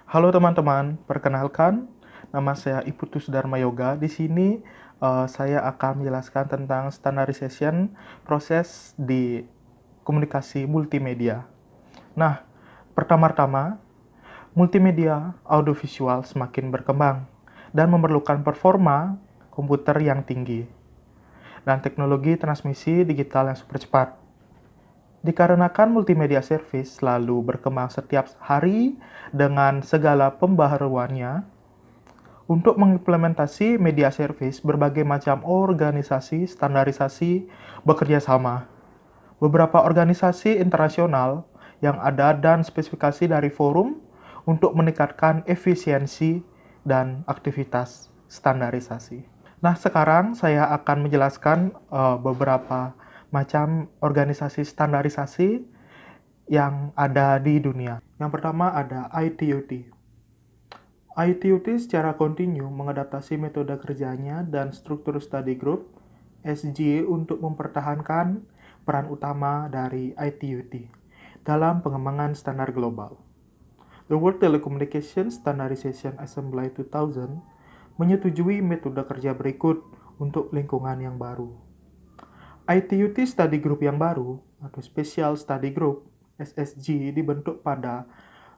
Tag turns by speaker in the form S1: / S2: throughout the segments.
S1: Halo teman-teman, perkenalkan nama saya Iputus Dharma Yoga. Di sini saya akan menjelaskan tentang standardization proses di komunikasi multimedia. Nah, pertama-tama, multimedia audiovisual semakin berkembang dan memerlukan performa komputer yang tinggi dan teknologi transmisi digital yang super cepat. Dikarenakan multimedia service selalu berkembang setiap hari dengan segala pembaharuannya, untuk mengimplementasi media service, berbagai macam organisasi standarisasi bekerja sama. Beberapa organisasi internasional yang ada dan spesifikasi dari forum untuk meningkatkan efisiensi dan aktivitas standarisasi. Nah, sekarang saya akan menjelaskan beberapa macam organisasi standarisasi yang ada di dunia. Yang pertama ada ITUT. ITUT secara kontinu mengadaptasi metode kerjanya dan struktur study group (SG) untuk mempertahankan peran utama dari ITUT dalam pengembangan standar global. The World Telecommunication Standardization Assembly 2000 menyetujui metode kerja berikut untuk lingkungan yang baru. ITUT Study Group yang baru, atau Special Study Group, SSG, dibentuk pada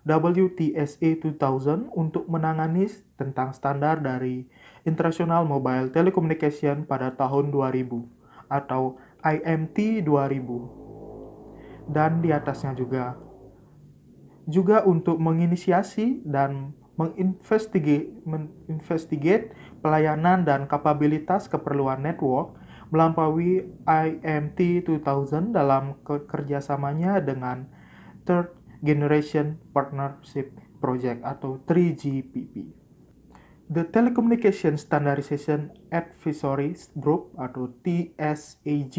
S1: WTSA 2000 untuk menangani tentang standar dari International Mobile Telecommunication pada tahun 2000 atau IMT 2000 dan di atasnya juga untuk menginisiasi dan menginvestigate pelayanan dan kapabilitas keperluan network melampaui IMT 2000 dalam kerjasamanya dengan Third Generation Partnership Project atau 3GPP. The Telecommunication Standardization Advisory Group atau TSAG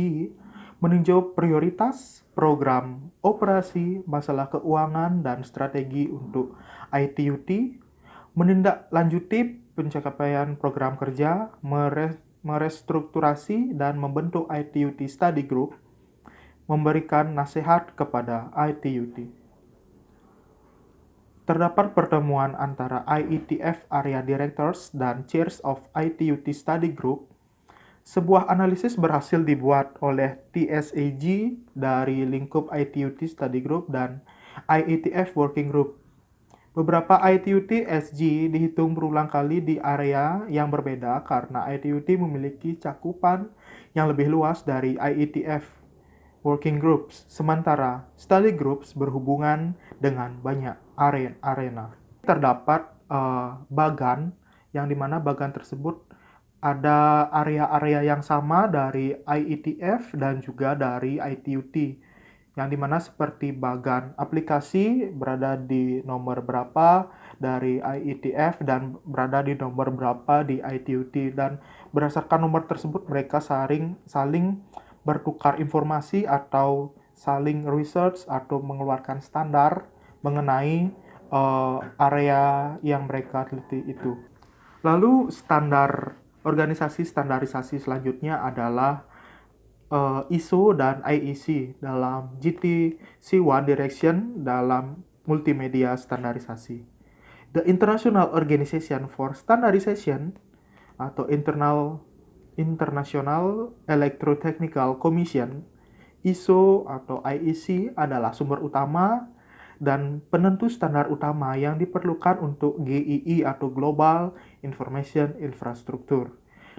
S1: meninjau prioritas, program, operasi, masalah keuangan, dan strategi untuk ITUT, menindaklanjuti pencapaian program kerja, merestrukturasi dan membentuk ITUT Study Group, memberikan nasihat kepada ITUT. Terdapat pertemuan antara IETF Area Directors dan Chairs of ITUT Study Group. Sebuah analisis berhasil dibuat oleh TSAG dari lingkup ITUT Study Group dan IETF Working Group. Beberapa ITUT SG dihitung berulang kali di area yang berbeda karena ITUT memiliki cakupan yang lebih luas dari IETF Working Groups, sementara Study Groups berhubungan dengan banyak arena. Terdapat bagan, yang dimana bagan tersebut ada area-area yang sama dari IETF dan juga dari ITUT, yang dimana seperti bagan aplikasi berada di nomor berapa dari IETF dan berada di nomor berapa di ITUT, dan berdasarkan nomor tersebut mereka saling bertukar informasi atau saling research atau mengeluarkan standar mengenai area yang mereka teliti itu. Lalu organisasi standarisasi selanjutnya adalah ISO dan IEC dalam GTC One Direction dalam multimedia standarisasi. The International Organization for Standardization atau International Electrotechnical Commission, ISO atau IEC adalah sumber utama dan penentu standar utama yang diperlukan untuk GII atau Global Information Infrastructure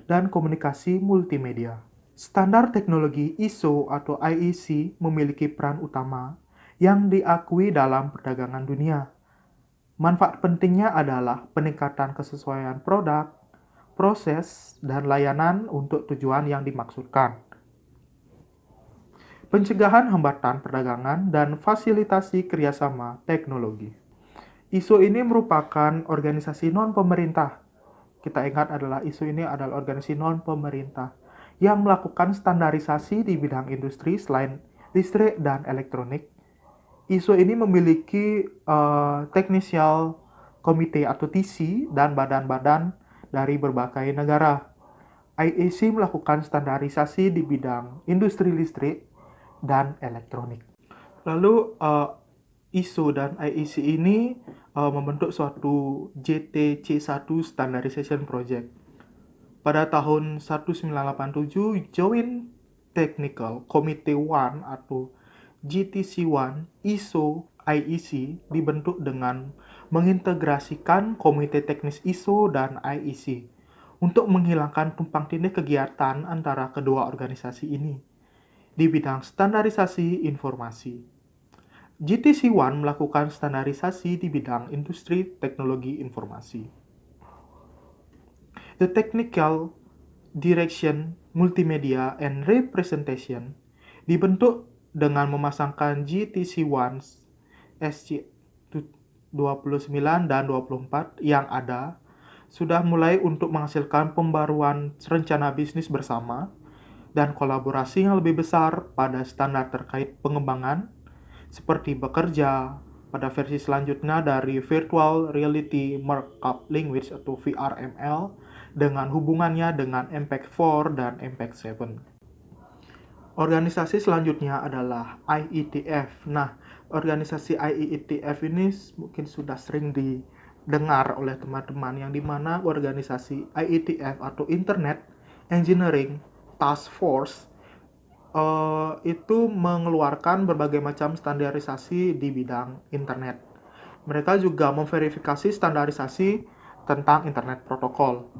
S1: dan komunikasi multimedia. Standar teknologi ISO atau IEC memiliki peran utama yang diakui dalam perdagangan dunia. Manfaat pentingnya adalah peningkatan kesesuaian produk, proses, dan layanan untuk tujuan yang dimaksudkan. Pencegahan hambatan perdagangan dan fasilitasi kerjasama teknologi. ISO ini merupakan organisasi non-pemerintah. Kita ingat ISO ini adalah organisasi non-pemerintah yang melakukan standarisasi di bidang industri selain listrik dan elektronik. ISO ini memiliki technical committee atau TC dan badan-badan dari berbagai negara. IEC melakukan standarisasi di bidang industri listrik dan elektronik. Lalu ISO dan IEC ini membentuk suatu JTC1 Standardization Project. Pada tahun 1987, Joint Technical Committee 1 atau GTC1 ISO IEC dibentuk dengan mengintegrasikan Komite Teknis ISO dan IEC untuk menghilangkan tumpang tindih kegiatan antara kedua organisasi ini di bidang standarisasi informasi. GTC1 melakukan standarisasi di bidang industri teknologi informasi. The Technical Direction Multimedia and Representation dibentuk dengan memasangkan GTC1 SC 29 dan 24 yang ada sudah mulai untuk menghasilkan pembaruan rencana bisnis bersama dan kolaborasi yang lebih besar pada standar terkait pengembangan seperti bekerja pada versi selanjutnya dari Virtual Reality Markup Language atau VRML dengan hubungannya dengan MPEG-4 dan MPEG-7. Organisasi selanjutnya adalah IETF. Nah, organisasi IETF ini mungkin sudah sering didengar oleh teman-teman, yang dimana organisasi IETF atau Internet Engineering Task Force itu mengeluarkan berbagai macam standarisasi di bidang internet. Mereka juga memverifikasi standarisasi tentang internet protokol.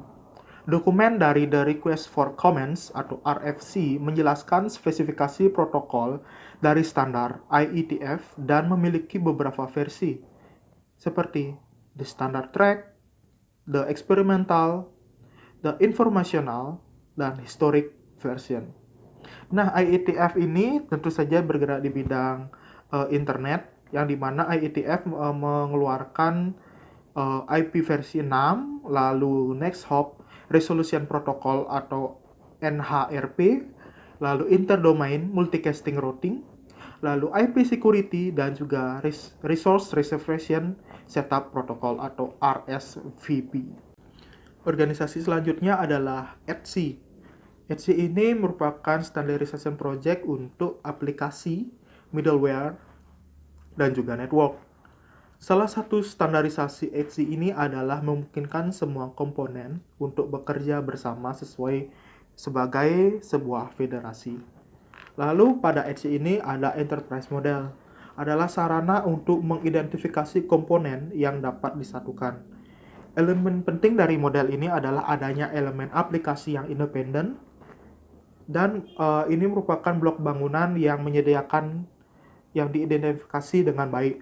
S1: Dokumen dari The Request for Comments atau RFC menjelaskan spesifikasi protokol dari standar IETF dan memiliki beberapa versi, seperti the standard track, the experimental, the informational, dan historic version. Nah, IETF ini tentu saja bergerak di bidang internet, yang dimana IETF mengeluarkan IP versi 6, lalu Next Hop Resolution Protocol atau NHRP, lalu Interdomain Multicasting Routing, lalu IP Security, dan juga Resource Reservation Setup Protocol atau RSVP. Organisasi selanjutnya adalah ETSI. ETSI ini merupakan standardization project untuk aplikasi, middleware, dan juga network. Salah satu standarisasi ETSI ini adalah memungkinkan semua komponen untuk bekerja bersama sebagai sebuah federasi. Lalu pada ETSI ini ada enterprise model, adalah sarana untuk mengidentifikasi komponen yang dapat disatukan. Elemen penting dari model ini adalah adanya elemen aplikasi yang independen, dan ini merupakan blok bangunan yang diidentifikasi dengan baik.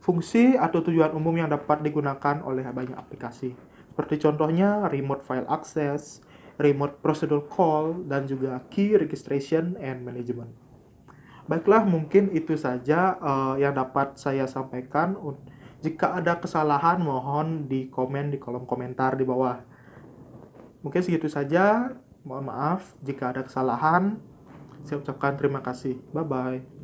S1: Fungsi atau tujuan umum yang dapat digunakan oleh banyak aplikasi, seperti contohnya remote file access, remote procedure call, dan juga key registration and management. Baiklah, mungkin itu saja yang dapat saya sampaikan. Jika ada kesalahan, mohon di komen di kolom komentar di bawah. Mungkin segitu saja. Mohon maaf jika ada kesalahan. Saya ucapkan terima kasih. Bye-bye.